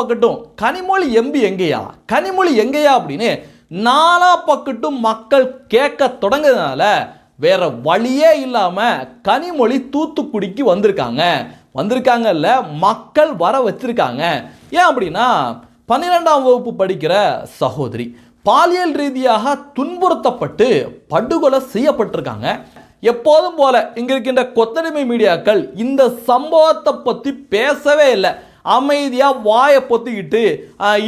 பக்கட்டும் Kanimozhi MP எங்கேயா, கனிமொழி எங்கேயா அப்படின்னு நாலா பக்கட்டும் மக்கள் கேட்க தொடங்குறதுனால வேற வழியே இல்லாம கனிமொழி தூத்துக்குடிக்கு வந்திருக்காங்கல்ல, மக்கள் வர வச்சிருக்காங்க. ஏன் அப்படின்னா 12ஆம் வகுப்பு படிக்கிற சகோதரி பாலியல் ரீதியாக துன்புறுத்தப்பட்டு படுகொலை செய்யப்பட்டிருக்காங்க. எப்போதும் போல இங்க இருக்கின்ற கொத்தடிமை மீடியாக்கள் இந்த சம்பவத்தை பத்தி பேசவே இல்லை. அமைதியா வாயை பொத்திக்கிட்டு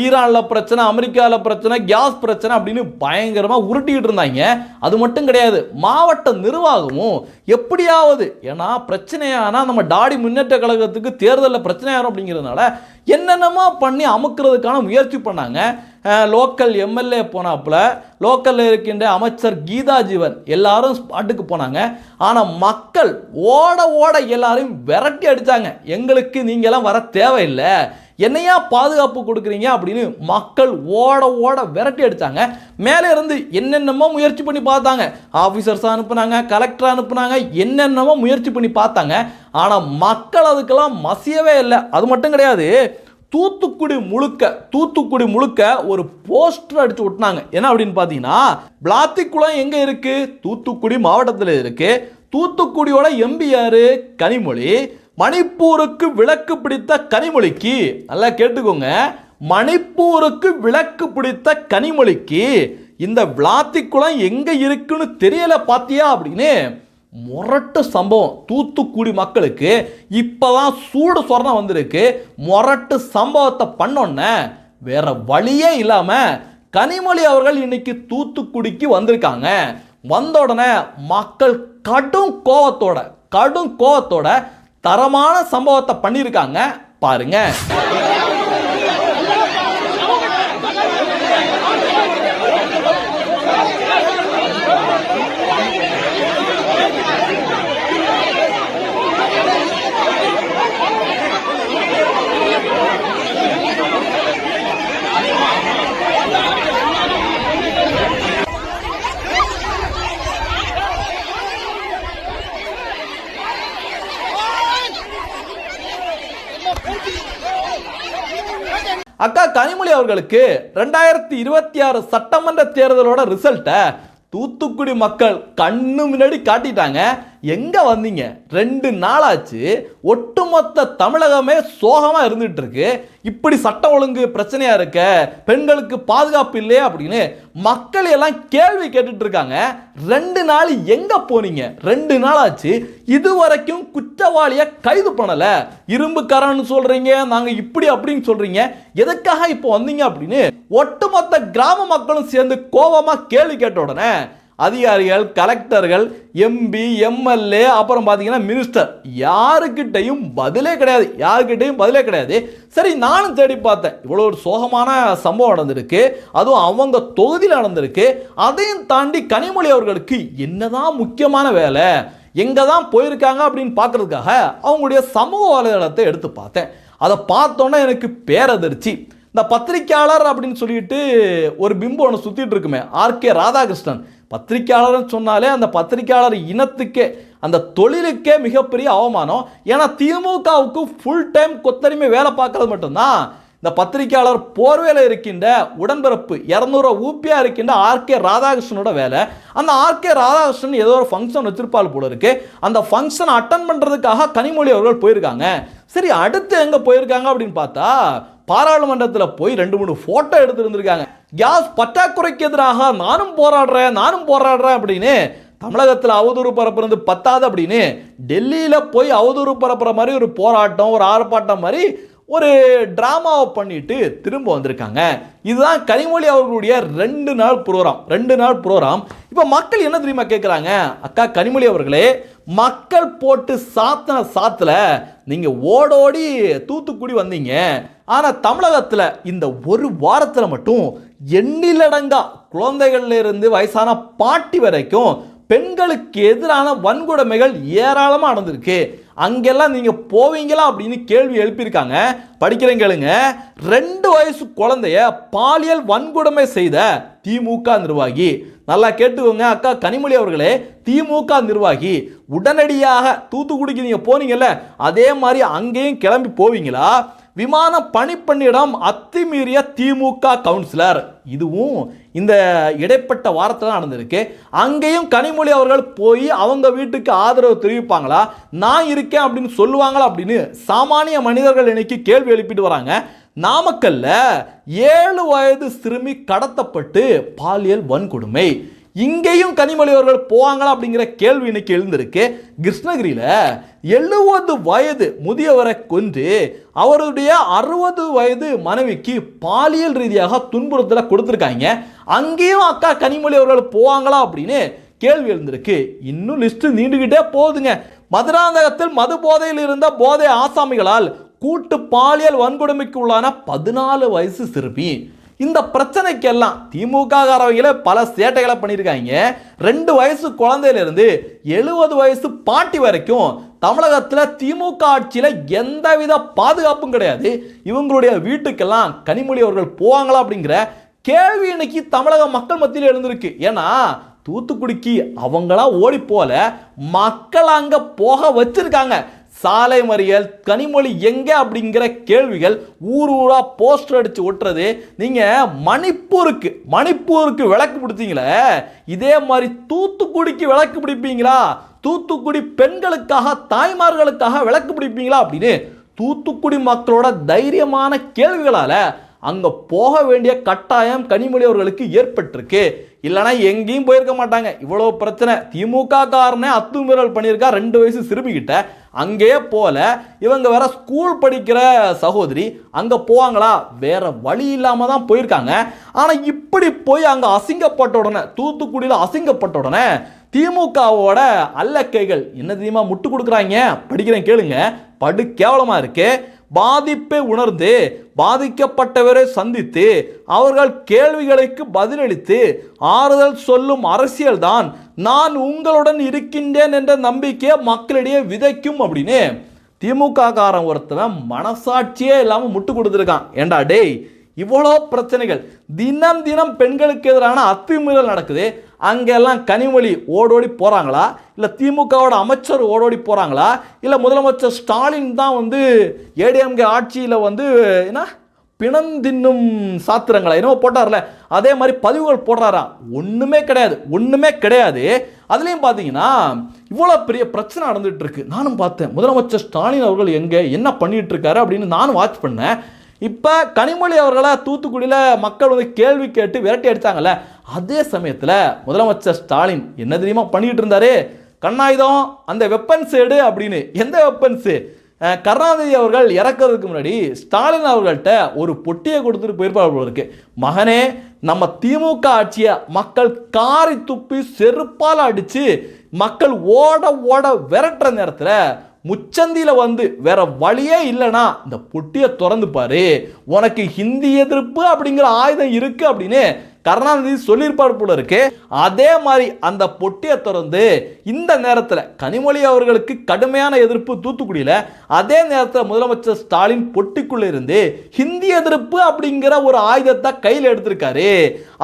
ஈரான்ல பிரச்சனை, அமெரிக்காவில் பிரச்சனை, கேஸ் பிரச்சனை அப்படின்னு பயங்கரமா உருட்டிக்கிட்டு இருந்தாங்க. அது மட்டும் கிடையாது, மாவட்ட நிர்வாகமும் எப்படியாவது, ஏன்னா பிரச்சனையானா நம்ம டாடி முன்னேற்ற கழகத்துக்கு தேர்தலில் பிரச்சனையாகும் அப்படிங்கிறதுனால என்னென்னமோ பண்ணி அமுக்கிறதுக்கான முயற்சி பண்ணாங்க. லோக்கல் எம்எல்ஏ போனாப்புல, லோக்கலில் இருக்கின்ற அமைச்சர் கீதா ஜீவன் எல்லாரும் ஸ்பாட்டுக்கு போனாங்க. ஆனால் மக்கள் ஓட எல்லாரையும் விரட்டி அடித்தாங்க. எங்களுக்கு நீங்களாம் வர தேவையில்லை, என்னையா பாதுகாப்பு கொடுக்குறீங்க அப்படின்னு மக்கள் ஓட விரட்டி அடித்தாங்க. மேலே இருந்து என்னென்னமோ முயற்சி பண்ணி பார்த்தாங்க. ஆஃபீஸர்ஸ் அனுப்புனாங்க, கலெக்டர் அனுப்புனாங்க, என்னென்னமோ முயற்சி பண்ணி பார்த்தாங்க. ஆனால் மக்கள் அதுக்கெல்லாம் மசியவே இல்லை. அது மட்டும் கிடையாது, தூத்துக்குடி முழுக்க ஒரு போஸ்டர் அடிச்சு விட்டுனாங்க. என்ன அப்படின்னு பார்த்தீங்கன்னா, விளாத்திக்குளம் எங்கே இருக்கு? தூத்துக்குடி மாவட்டத்தில் இருக்கு. தூத்துக்குடியோட எம்பி யாரு? கனிமொழி. மணிப்பூருக்கு விளக்கு பிடித்த கனிமொழிக்கு, நல்லா கேட்டுக்கோங்க, மணிப்பூருக்கு விளக்கு பிடித்த கனிமொழிக்கு இந்த விளாத்திக்குளம் எங்க இருக்குன்னு தெரியல பாத்தியா அப்படின்னு முரட்டு சம்பவம். தூத்துக்குடி மக்களுக்கு இப்பதான் சூடு சொரணம் வந்திருக்கு. முரட்டு சம்பவத்தை பண்ணோன்ன வேற வழியே இல்லாம கனிமொழி அவர்கள் இன்னைக்கு தூத்துக்குடிக்கு வந்திருக்காங்க. வந்த உடனே மக்கள் கடும் கோவத்தோட தரமான சம்பவத்தை பண்ணியிருக்காங்க. பாருங்க. அக்கா கனிமொழி அவர்களுக்கு 2026 சட்டமன்ற தேர்தலோட ரிசல்ட்டை தூத்துக்குடி மக்கள் கண்ணு முன்னாடி காட்டிட்டாங்க. எங்க வந்தீங்க? 2 நாளாச்சு. ஒட்டுமொத்த தமிழகமே சோகமா இருந்துட்டு இருக்கு. இப்படி சட்டம் ஒழுங்கு பிரச்சனையா இருக்க, பெண்களுக்கு பாதுகாப்பு இல்லையா அப்படின்னு மக்கள் எல்லாம் கேள்வி கேட்டுட்டு இருக்காங்க. 2 நாள் எங்க போனீங்க? 2 நாளாச்சு. இதுவரைக்கும் குற்றவாளியை கைது பண்ணல. இரும்புக்காரன்னு சொல்றீங்க, நாங்க இப்படி அப்படின்னு சொல்றீங்க, எதுக்காக இப்போ வந்தீங்க அப்படின்னு ஒட்டுமொத்த கிராம மக்களும் சேர்ந்து கோபமா கேள்வி கேட்ட உடனே அதிகாரிகள், கலெக்டர்கள், எம்பி, எம்எல்ஏ, அப்புறம் பார்த்தீங்கன்னா மினிஸ்டர், யாருக்கிட்டையும் பதிலே கிடையாது. சரி, நானும் தேடி பார்த்தேன். இவ்வளோ ஒரு சோகமான சம்பவம் நடந்திருக்கு, அதுவும் அவங்க தொகுதியில் நடந்திருக்கு. அதையும் தாண்டி கனிமொழி அவர்களுக்கு என்னதான் முக்கியமான வேலை, எங்கே தான் போயிருக்காங்க அப்படின்னு பார்க்கறதுக்காக அவங்களுடைய சமூக வலைதளத்தை எடுத்து பார்த்தேன். அதை பார்த்தோன்னே எனக்கு பேரதிர்ச்சி. இந்த பத்திரிக்கையாளர் அப்படின்னு சொல்லிட்டு ஒரு பிம்பம் ஒன்று சுற்றிட்டு இருக்குமே, ஆர்கே ராதாகிருஷ்ணன். பத்திரிக்கையாளர்னு சொன்னாலே அந்த பத்திரிக்கையாளர் இனத்துக்கே, அந்த தொழிலுக்கே மிகப்பெரிய அவமானம். ஏன்னா திமுகவுக்கு ஃபுல் டைம் கொத்தடிமை வேலை பார்க்கறது மட்டும்தான் இந்த பத்திரிக்கையாளர் போர்வேல இருக்கின்ற உடன்பிறப்பு 200 ஊப்பியா இருக்கின்ற ஆர்கே ராதாகிருஷ்ணனோட வேலை. அந்த ஆர்கே ராதாகிருஷ்ணன் ஏதோ ஒரு ஃபங்க்ஷன் வச்சிருப்பால் போல இருக்கு. அந்த ஃபங்க்ஷன் அட்டன் பண்ணுறதுக்காக கனிமொழி அவர்கள் போயிருக்காங்க. சரி, அடுத்து எங்கே போயிருக்காங்க அப்படின்னு பார்த்தா பாராளுமன்றத்தில் போய் 2-3 போட்டோ எடுத்துருந்துருக்காங்க. கேஸ் பற்றாக்குறைக்கு எதிராக நானும் போராடுறேன் அப்படின்னு தமிழகத்தில் அவதூறு பரப்புறது பத்தாது அப்படின்னு டெல்லியில் போய் அவதூறு பரப்புற மாதிரி ஒரு போராட்டம், ஒரு ஆர்ப்பாட்டம் மாதிரி ஒரு டிராமாவை பண்ணிட்டு திரும்ப வந்திருக்காங்க. இதுதான் கனிமொழி அவர்களுடைய 2 நாள் ப்ரோக்ராம். இப்போ மக்கள் என்ன தெரியுமா கேட்குறாங்க? அக்கா கனிமொழி அவர்களே, மக்கள் போட்டு சாத்துல நீங்கள் ஓடோடி தூத்துக்குடி வந்தீங்க. ஆனால் தமிழகத்தில் இந்த ஒரு வாரத்தில் மட்டும் எண்ணிலடங்கா குழந்தைகள்ல இருந்து வயசான பாட்டி வரைக்கும் பெண்களுக்கு எதிரான வன்கொடுமைகள் ஏராளமாக நடந்திருக்கு. அங்கெல்லாம் நீங்கள் போவீங்களா அப்படின்னு கேள்வி எழுப்பியிருக்காங்க. படிக்கிறேன் கேளுங்க. 2 வயசு குழந்தைய பாலியல் வன்கொடுமை செய்த திமுக நிர்வாகி, நல்லா கேட்டுக்கோங்க அக்கா கனிமொழி அவர்களே, திமுக நிர்வாகி உடனடியாக தூத்துக்குடிக்கு நீங்கள் போனீங்கல்ல, அதே மாதிரி அங்கேயும் கிளம்பி போவீங்களா? விமான பணிப்பணியிடம் அத்துமீறிய திமுக கவுன்சிலர். இதுவும் இந்த இடைப்பட்ட வாரத்தில் தான் நடந்திருக்கு. அங்கேயும் கனிமொழி அவர்கள் போய் அவங்க வீட்டுக்கு ஆதரவு தெரிவிப்பாங்களா, நான் இருக்கேன் அப்படின்னு சொல்லுவாங்களா அப்படின்னு சாமானிய மனிதர்கள் இன்னைக்கு கேள்வி எழுப்பிட்டு வராங்க. நாமக்கல்ல 7 வயது சிறுமி கடத்தப்பட்டு பாலியல் வன்கொடுமை. இங்கேயும் கனிமொழி அவர்கள் போவாங்களா அப்படிங்கிற கேள்வி இன்னைக்கு எழுந்திருக்கு. கிருஷ்ணகிரியில 70 வயது முதியவரை கொன்று அவருடைய 60 வயது மனைவிக்கு பாலியல் ரீதியாக துன்புறுத்தலை கொடுத்திருக்காங்க. அங்கேயும் அக்கா கனிமொழி அவர்கள் போவாங்களா அப்படின்னு கேள்வி எழுந்திருக்கு. இன்னும் லிஸ்ட் நீண்டுகிட்டே போகுதுங்க. மதுராந்தகத்தில் மது போதையில் இருந்த போதை ஆசாமிகளால் கூட்டு பாலியல் வன்கொடுமைக்கு உள்ளான 14 வயசு சிறுமி. இந்த பிரச்சனைக்கெல்லாம் திமுக காரவங்களே பல சேட்டைகளை பண்ணியிருக்காங்க. 2 வயசு குழந்தையிலிருந்து 70 வயசு பாட்டி வரைக்கும் தமிழகத்தில் திமுக ஆட்சியில் எந்தவித பாதுகாப்பும் கிடையாது. இவங்களுடைய வீட்டுக்கெல்லாம் கனிமொழி அவர்கள் போவாங்களா அப்படிங்கிற கேள்வி இன்னைக்கு தமிழக மக்கள் மத்தியில் எழுந்திருக்கு. ஏன்னா தூத்துக்குடிக்கு அவங்களா ஓடி போல மக்கள் அங்க போக வச்சிருக்காங்க. சாலை மறியல், கனிமொழி எங்க அப்படிங்கிற கேள்விகள் ஊர் ஊரா போஸ்டர் அடிச்சு ஒட்டுறது. நீங்க மணிப்பூருக்கு விளக்கு பிடித்தீங்களே, இதே மாதிரி தூத்துக்குடிக்கு விளக்கு பிடிப்பீங்களா? தூத்துக்குடி பெண்களுக்காக, தாய்மார்களுக்காக விளக்கு பிடிப்பீங்களா அப்படின்னு தூத்துக்குடி மக்களோட தைரியமான கேள்விகளால அங்க போக வேண்டிய கட்டாயம் கனிமொழி அவர்களுக்கு ஏற்பட்டிருக்கு. இல்லைனா எங்கேயும் போயிருக்க மாட்டாங்க. இவ்வளோ பிரச்சனை, திமுக காரனே அத்துமீறல் பண்ணியிருக்கா 2 வயசு சிறுமிகிட்ட. அங்கேயே போல இவங்க வேற ஸ்கூல் படிக்கிற சகோதரி, அங்க போவாங்களா? வேற வழி இல்லாம தான் போயிருக்காங்க. ஆனா இப்படி போய் அங்க அசிங்கப்பட்ட உடனே, தூத்துக்குடியில் அசிங்கப்பட்ட உடனே திமுகவோட அல்லக்கைகள் என்ன தெரியுமா முட்டு கொடுக்குறாங்க? படிக்கிறேன் கேளுங்க, படு கேவலமா இருக்கு. பாதிப்பை உணர்ந்து பாதிக்கப்பட்டவரை சந்தித்து அவர்கள் கேள்விகளுக்கு பதிலளித்து ஆறுதல் சொல்லும் அரசியல் தான் நான் உங்களுடன் இருக்கின்றேன் என்ற நம்பிக்கையை மக்களிடையே விதைக்கும் அப்படின்னு திமுக காரன் ஒருத்தவன் மனசாட்சியே இல்லாமல் முட்டு கொடுத்துருக்கான். ஏண்டா டேய், இவ்வளோ பிரச்சனைகள், தினம் தினம் பெண்களுக்கு எதிரான அத்துமீறல் நடக்குது. அங்கெல்லாம் கனிமொழி ஓடோடி போகிறாங்களா, இல்லை திமுகவோட அமைச்சர் ஓடோடி போகிறாங்களா, இல்லை முதலமைச்சர் ஸ்டாலின் தான் ஏடிஎம்கே ஆட்சியில் என்ன பிணந்தின்னும் சாத்திரங்களா என்னவோ போட்டார்ல, அதே மாதிரி பதிவுகள் போடுறாரா? ஒன்றுமே கிடையாது. அதுலேயும் பார்த்தீங்கன்னா இவ்வளோ பெரிய பிரச்சனை நடந்துகிட்டு இருக்கு. நானும் பார்த்தேன் முதலமைச்சர் ஸ்டாலின் அவர்கள் என்ன பண்ணிட்டு இருக்காரு அப்படின்னு நானும் வாட்ச் பண்ணேன். இப்போ கனிமொழி அவர்களை தூத்துக்குடியில் மக்கள் கேள்வி கேட்டு விரட்டி அடித்தாங்கல்ல, அதே சமயத்தில் முதலமைச்சர் ஸ்டாலின் என்ன தெரியுமா பண்ணிட்டு இருந்தாரு? கண்ணாயுதம், அந்த வெப்பன்ஸ் எடு அப்படின்னு. எந்த வெப்பன்ஸு? கருணாநிதி அவர்கள் இறக்கிறதுக்கு முன்னாடி ஸ்டாலின் அவர்கள்ட்ட ஒரு பொட்டியை கொடுத்துட்டு போயிருப்பார் போல இருக்கு. மகனே, நம்ம திமுக ஆட்சியை மக்கள் காரி துப்பி செருப்பால் அடித்து மக்கள் ஓட ஓட விரட்டுற நேரத்தில் முச்சந்தியில் வேற வழியே இல்லைனா இந்த பொட்டியை திறந்து பாரு, உனக்கு ஹிந்தி எதிர்ப்பு அப்படிங்கிற ஆயுதம் இருக்கு அப்படின்னு கருணாநிதி சொல்லியிருப்பார் போல இருக்கு. அதே மாதிரி அந்த பொட்டியை திறந்து இந்த நேரத்தில் கனிமொழி அவர்களுக்கு கடுமையான எதிர்ப்பு தூத்துக்குடியில், அதே நேரத்தில் முதலமைச்சர் ஸ்டாலின் பொட்டிக்குள்ள இருந்து ஹிந்தி எதிர்ப்பு அப்படிங்கிற ஒரு ஆயுதத்தை கையில் எடுத்திருக்காரு.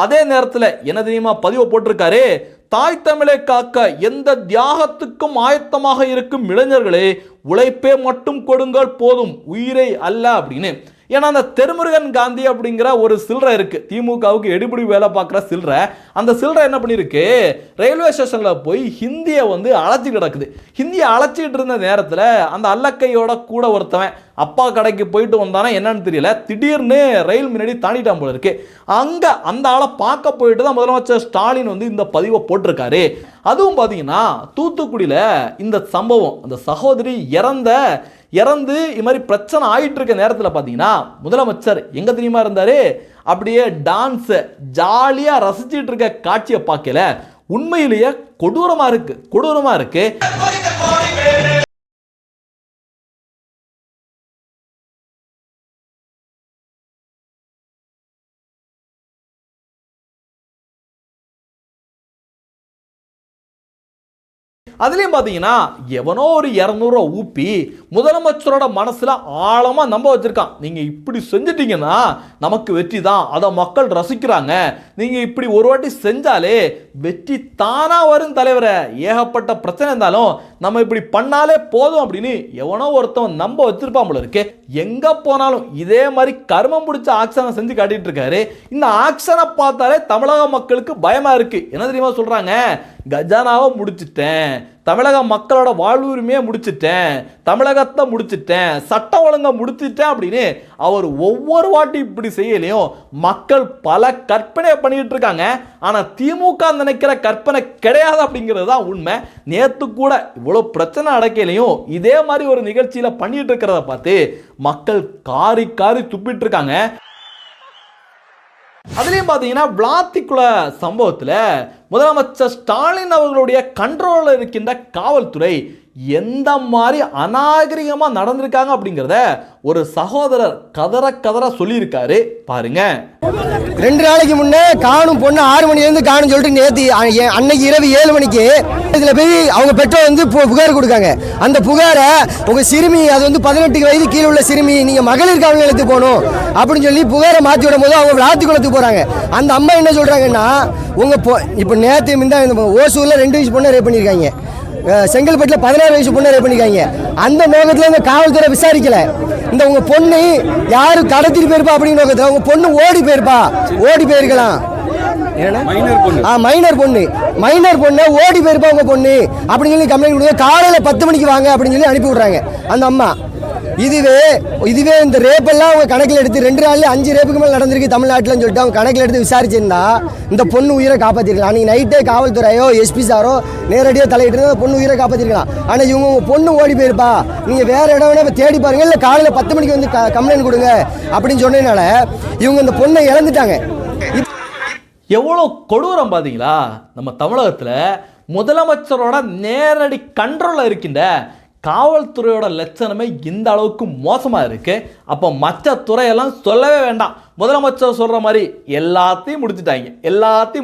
அதே நேரத்தில் என்ன தெரியுமா பதிவை போட்டிருக்காரு? தாய் தமிழை காக்க எந்த தியாகத்துக்கும் ஆயத்தமாக இருக்கும் இளைஞர்களே, உழைப்பே மட்டும் கொடுங்கள் போதும், உயிரை அல்ல அப்படின்னு. ஏன்னா அந்த தெருமுருகன் காந்தி அப்படிங்கிற ஒரு சில்லறை இருக்கு, திமுகவுக்கு எடுபடி வேலை பார்க்குற சில்லறை. அந்த சில்லறை என்ன பண்ணியிருக்கு, ரயில்வே ஸ்டேஷனில் போய் ஹிந்தியை அழைச்சி கிடக்குது. ஹிந்தியை அழைச்சிட்டு இருந்த நேரத்தில் அந்த அல்லக்கையோட கூட ஒருத்தவன் அப்பா கடைக்கு போயிட்டு வந்தானா என்னன்னு தெரியல, திடீர்னு ரயில் முன்னாடி தாண்டிட்டான் போல இருக்கு. அங்கே அந்த ஆளை பார்க்க போயிட்டு தான் முதலமைச்சர் ஸ்டாலின் இந்த பதிவை போட்டிருக்காரு. அதுவும் பார்த்தீங்கன்னா தூத்துக்குடியில் இந்த சம்பவம், அந்த சகோதரி இறந்து இது மாதிரி பிரச்சனை ஆயிட்டு இருக்க நேரத்தில் பார்த்தீங்கன்னா முதலமைச்சர் எங்க தெரியுமா இருந்தாரு? அப்படியே டான்ஸ் ஜாலியாக ரசிச்சுட்டு இருக்க காட்சியை பார்க்கல, உண்மையிலேயே கொடூரமா இருக்கு. அதுலேயும் பார்த்தீங்கன்னா எவனோ ஒரு 200 ரூபா ஊப்பி முதலமைச்சரோட மனசில் ஆழமாக நம்ப வச்சிருக்கான். நீங்கள் இப்படி செஞ்சிட்டீங்கன்னா நமக்கு வெற்றி தான், அதை மக்கள் ரசிக்கிறாங்க, நீங்கள் இப்படி ஒரு வாட்டி செஞ்சாலே வெற்றி தானாக வரும் தலைவரை. ஏகப்பட்ட பிரச்சனை இருந்தாலும் நம்ம இப்படி பண்ணாலே போதும் அப்படின்னு எவனோ ஒருத்தன் நம்ப வச்சிருப்பான் போல இருக்கு. எங்க போனாலும் இதே மாதிரி கர்மம் பிடிச்ச ஆக்ஷனை செஞ்சு காட்டிட்டு இருக்காரு. இந்த ஆக்ஷனை பார்த்தாலே தமிழக மக்களுக்கு பயமா இருக்கு. என்ன தெரியுமா சொல்றாங்க? கஜானாவை முடிச்சிட்டேன், தமிழக மக்களோட வாழ்வுரிமையை முடிச்சிட்டேன், தமிழகத்தை முடிச்சிட்டேன், சட்ட ஒழுங்கை முடிச்சிட்டேன் அப்படின்னு அவர் ஒவ்வொரு வாட்டி இப்படி செய்யலையும் மக்கள் பல கற்பனை பண்ணிட்டு இருக்காங்க. ஆனா திமுக நினைக்கிற கற்பனை கிடையாது அப்படிங்கிறது தான் உண்மை. நேத்து கூட இவ்வளவு பிரச்சனை அடக்கையிலையும் இதே மாதிரி ஒரு நிகழ்ச்சியில பண்ணிட்டு இருக்கிறத பார்த்து மக்கள் காரி காரி துப்பிட்டு இருக்காங்க. அதுலயும் பாத்தீங்கன்னா விளாத்திக்குள சம்பவத்துல முதலமைச்சர் ஸ்டாலின் அவர்களுடைய கண்ட்ரோலில் இருக்கின்ற காவல்துறை எந்த மாதிரி அநாகரிகமா நடந்திருக்காங்க அப்படிங்கிறத ஒரு சகோதரர் கதற சொல்லியிருக்காரு பாருங்க. 2 நாளைக்கு முன்னே காணும் பொண்ணு 6 மணிலேருந்து காணும் சொல்லிட்டு நேற்று அன்னைக்கு இரவு 7 மணிக்கு இதில் போய் அவங்க பெற்றோர் வந்து புகார் கொடுக்காங்க. அந்த புகாரை உங்கள் சிறுமி அது வந்து 18 வயது கீழே உள்ள சிறுமி நீங்கள் மகளிர் காவல் நிலையத்துக்கு போகணும் அப்படின்னு சொல்லி புகாரை மாற்றி விடும் போது அவங்க விளாத்திக்குளத்துக்கு போகிறாங்க. அந்த அம்மா என்ன சொல்கிறாங்கன்னா இப்போ நேற்று இந்த ஓசூரில் 2 வயசு பொண்ணை ரேப் பண்ணியிருக்காங்க, செங்கல்பட்டில் 16 வயசு பொண்ணை ரேப் பண்ணிருக்காங்க. அந்த நோக்கத்தில் இந்த காவல்துறை விசாரிக்கல. இந்த உங்க பொண்ணு யாரு கடத்திட்டு போயிருப்பா அப்படின்னு நோக்கத்தில் உங்க பொண்ணு ஓடி போயிருக்கலாம். மைனர் பொண்ணு ஓடி போயிருப்பா உங்க பொண்ணு அப்படின்னு சொல்லி கம்ப்ளைண்ட் கொடுங்க. காலையில் 10 மணிக்கு வாங்க அப்படின்னு சொல்லி அனுப்பி விடுறாங்க அந்த அம்மா. இதுவே இந்த ரேப் எல்லாம் அவங்க கணக்கில் எடுத்து 2 நாள்ல 5 ரேப்புக்கு மேலே நடந்திருக்கு தமிழ்நாட்டில் சொல்லிட்டு அவங்க கணக்கில் எடுத்து விசாரிச்சிருந்தா இந்த பொண்ணு உயிரை காப்பாற்றிருக்கலாம். அன்னைக்கு நைட்டே காவல்துறையோ எஸ்பி சாரோ நேரடியாக தலையிட்டு பொண்ணு உயிரை காப்பாற்றிருக்கலாம். ஆனால் இவங்க உங்கள் பொண்ணு ஓடி போயிருப்பா, நீங்கள் வேற இடம் வேணா தேடி பாருங்க, இல்லை காலையில் 10 மணிக்கு வந்து கம்ப்ளைண்ட் கொடுங்க அப்படின்னு சொன்னதுனால இவங்க இந்த பொண்ணை இழந்துட்டாங்க. எவ்வளோ கொடூரம் பார்த்தீங்களா? நம்ம தமிழகத்தில் முதலமைச்சரோட நேரடி கண்ட்ரோலில் இருக்கின்ற காவல்துறையோட லட்சணமே இந்த அளவுக்கு மோசமாக இருக்கு. அப்போ மற்ற துறையெல்லாம் சொல்லவே வேண்டாம். முதலமைச்சர் சொல்கிற மாதிரி எல்லாத்தையும்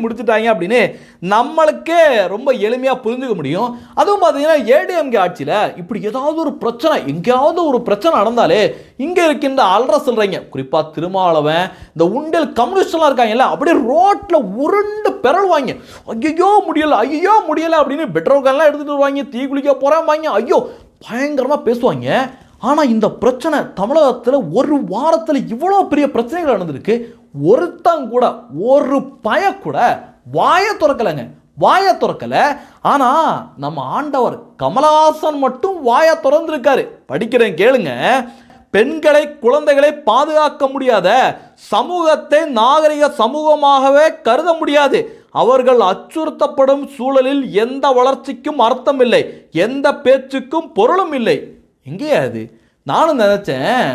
முடிச்சுட்டாங்க அப்படின்னு நம்மளுக்கே ரொம்ப எளிமையாக புரிஞ்சுக்க முடியும். அதுவும் பார்த்தீங்கன்னா ஏடிஎம்கே ஆட்சியில் இப்படி ஏதாவது ஒரு பிரச்சனை, எங்கேயாவது ஒரு பிரச்சனை நடந்தாலே இங்கே இருக்கின்ற அல்ற சொல்கிறீங்க, குறிப்பாக திருமாவளவன், இந்த உண்டல் கம்யூனிஸ்டெலாம் இருக்காங்கல்ல, அப்படியே ரோட்டில் உருண்டு பெறல்வாங்க. ஐயோ முடியலை அப்படின்னு பெட்ரோல்கள்லாம் எடுத்துகிட்டு வருவாங்க, தீ குளிக்க போகிறாங்க, ஐயோ பயங்கரமாக பேசுவாங்க. ஆனால் இந்த பிரச்சனை தமிழகத்தில் ஒரு வாரத்தில் இவ்வளோ பெரிய பிரச்சனைகள் நடந்திருக்கு. ஒருத்தன் கூட ஒரு பய கூட வாயை திறக்கலை. ஆனால் நம்ம ஆண்டவர் கமலஹாசன் மட்டும் வாயை திறந்திருக்காரு. படிக்கிறேன் கேளுங்க. பெண்களை குழந்தைகளை பாதுகாக்க முடியாத சமூகத்தை நாகரிக சமூகமாகவே கருத முடியாது. அவர்கள் அச்சுறுத்தப்படும் சூழலில் எந்த வளர்ச்சிக்கும் அர்த்தம் இல்லை, எந்த பேச்சுக்கும் பொருளும் இல்லை. எங்கேயா அது? நானும் நினைச்சேன்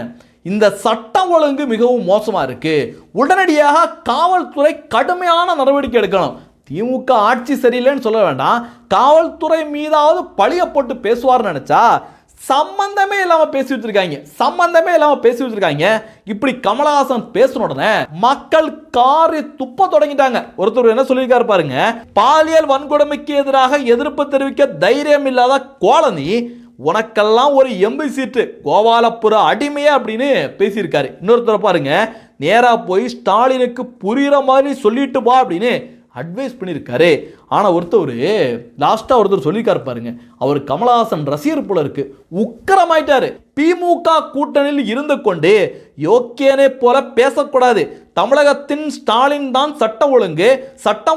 இந்த சட்டம் ஒழுங்கு மிகவும் மோசமா இருக்கு, உடனடியாக காவல்துறை கடுமையான நடவடிக்கை எடுக்கணும். திமுக ஆட்சி சரியில்லைன்னு சொல்ல வேண்டாம், காவல்துறை மீதாவது பழிய போட்டு பேசுவார்னு நினைச்சா சம்பந்தமே இல்லாம பேசி வச்சிருக்காங்க. இப்படி கமலஹாசன் பேசின உடனே மக்கள் காரி துப்ப தொடங்கிட்டாங்க. ஒருத்தர் என்ன சொல்லியிருக்காரு பாருங்க, பாலியல் வன்கொடுமைக்கு எதிராக எதிர்ப்பு தெரிவிக்க தைரியம் இல்லாத கோலனி, உனக்கெல்லாம் ஒரு எம்பி சீட்டு, கோபாலபுர அடிமையா அப்படின்னு பேசியிருக்காரு. இன்னொருத்தர் பாருங்க, நேரா போய் ஸ்டாலினுக்கு புரியுற மாதிரி சொல்லிட்டு வா அப்படின்னு அட்வைஸ் பண்ணியிருக்காரு. ஆனால் ஒருத்தர் சொல்லியிருக்காரு பாருங்க, அவர் கமலஹாசன் ரசிகர் போல இருக்கு, உக்கரமாயிட்டாரு. திமுக கூட்டணியில் இருந்து கொண்டு யோக்கியனை போல பேசக்கூடாது. தமிழகத்தின் ஸ்டாலின் தான் சட்டம்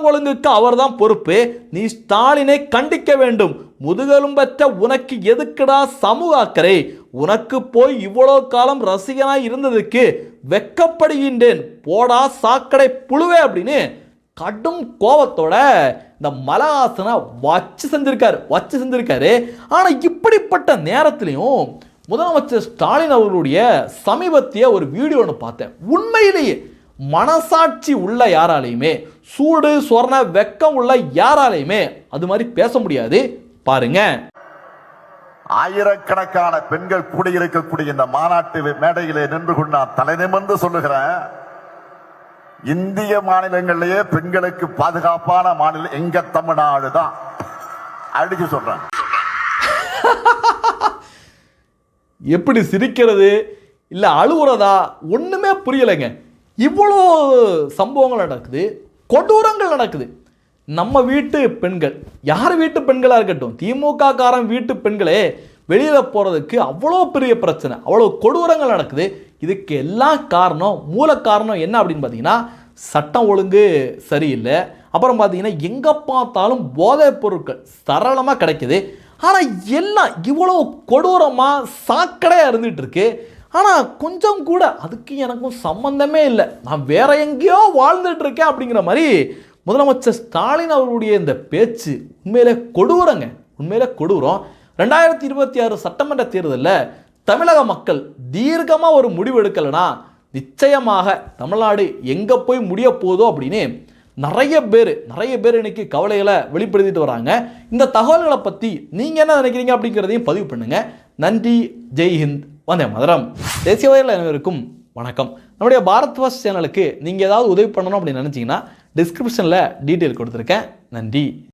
ஒழுங்குக்கு அவர் தான் பொறுப்பு. நீ ஸ்டாலினை கண்டிக்க வேண்டும். முதுகெலும்பற்ற உனக்கு எதுக்குடா சமூக அக்கறை? உனக்கு போய் இவ்வளோ காலம் ரசிகனாய் இருந்ததுக்கு வெக்கப்படுகின்றேன், போடா சாக்கடை புழுவே அப்படின்னு கடும் கோபத்தோட இந்த மலஹாசனை வச்சு செஞ்சிருக்காரு. ஆனால் இப்படிப்பட்ட நேரத்திலையும் முதலமைச்சர் ஸ்டாலின் அவர்களுடைய சமீபத்திய ஒரு வீடியோ ஒன்று பார்த்தேன். உண்மையிலேயே மனசாட்சி உள்ள யாராலையுமே, சூடு சொர்ண வெக்கம் உள்ள யாராலையுமே அது மாதிரி பேச முடியாது. பாருங்க. ஆயிரக்கணக்கான பெண்கள் கூடியிருக்கக்கூடிய இந்த மாநாட்டு மேடையிலே நின்று கொண்டு நான் தலை நிமிர்ந்து சொல்லுகிறேன், இந்திய மாநிலங்களிலேயே பெண்களுக்கு பாதுகாப்பான மாநிலம் எங்க தமிழ்நாடு தான். அடிச்சு சொல்றேன். எப்படி சிரிக்கிறது இல்ல அழுவுறதா ஒண்ணுமே புரியலைங்க. இவ்வளோ சம்பவங்கள் நடக்குது, கொடூரங்கள் நடக்குது. நம்ம வீட்டு பெண்கள், யார் வீட்டு பெண்களாக இருக்கட்டும், திமுக காரன் வீட்டு பெண்களே வெளியில் போகிறதுக்கு அவ்வளோ பெரிய பிரச்சனை, அவ்வளோ கொடூரங்கள் நடக்குது. இதுக்கு எல்லாம் காரணம், மூல காரணம் என்ன அப்படின்னு பார்த்தீங்கன்னா சட்டம் ஒழுங்கு சரியில்லை. அப்புறம் பார்த்தீங்கன்னா எங்கே பார்த்தாலும் போதைப் பொருட்கள் சரளமாக கிடைக்குது. ஆனால் எல்லாம் இவ்வளோ கொடூரமாக சாக்கடையாக இருந்துகிட்டு இருக்கு. ஆனால் கொஞ்சம் கூட அதுக்கு எனக்கும் சம்பந்தமே இல்லை, நான் வேற எங்கேயோ வாழ்ந்துட்டு இருக்கேன் அப்படிங்கிற மாதிரி முதலமைச்சர் ஸ்டாலின் அவருடைய இந்த பேச்சு உண்மையிலே கொடூரங்க, உண்மையிலே கொடூரம். 2026 சட்டமன்ற தேர்தலில் தமிழக மக்கள் தீர்க்கமாக ஒரு முடிவு எடுக்கலைன்னா நிச்சயமாக தமிழ்நாடு எங்கே போய் முடிய போதோ அப்படின்னு நிறைய பேர் இன்னைக்கு கவலைகளை வெளிப்படுத்திட்டு வராங்க. இந்த தகவல்களை பற்றி நீங்கள் என்ன நினைக்கிறீங்க அப்படிங்கிறதையும் பதிவு பண்ணுங்கள். நன்றி, ஜெய்ஹிந்த், வந்தே மதரம். தேசியவாதிகள் அனைவருக்கும் வணக்கம். நம்முடைய பாரத் வாஸ் சேனலுக்கு நீங்கள் ஏதாவது உதவி பண்ணணும் அப்படின்னு நினச்சிங்கன்னா டிஸ்கிரிப்ஷனில் டீட்டெயில் கொடுத்துருக்கேன். நன்றி.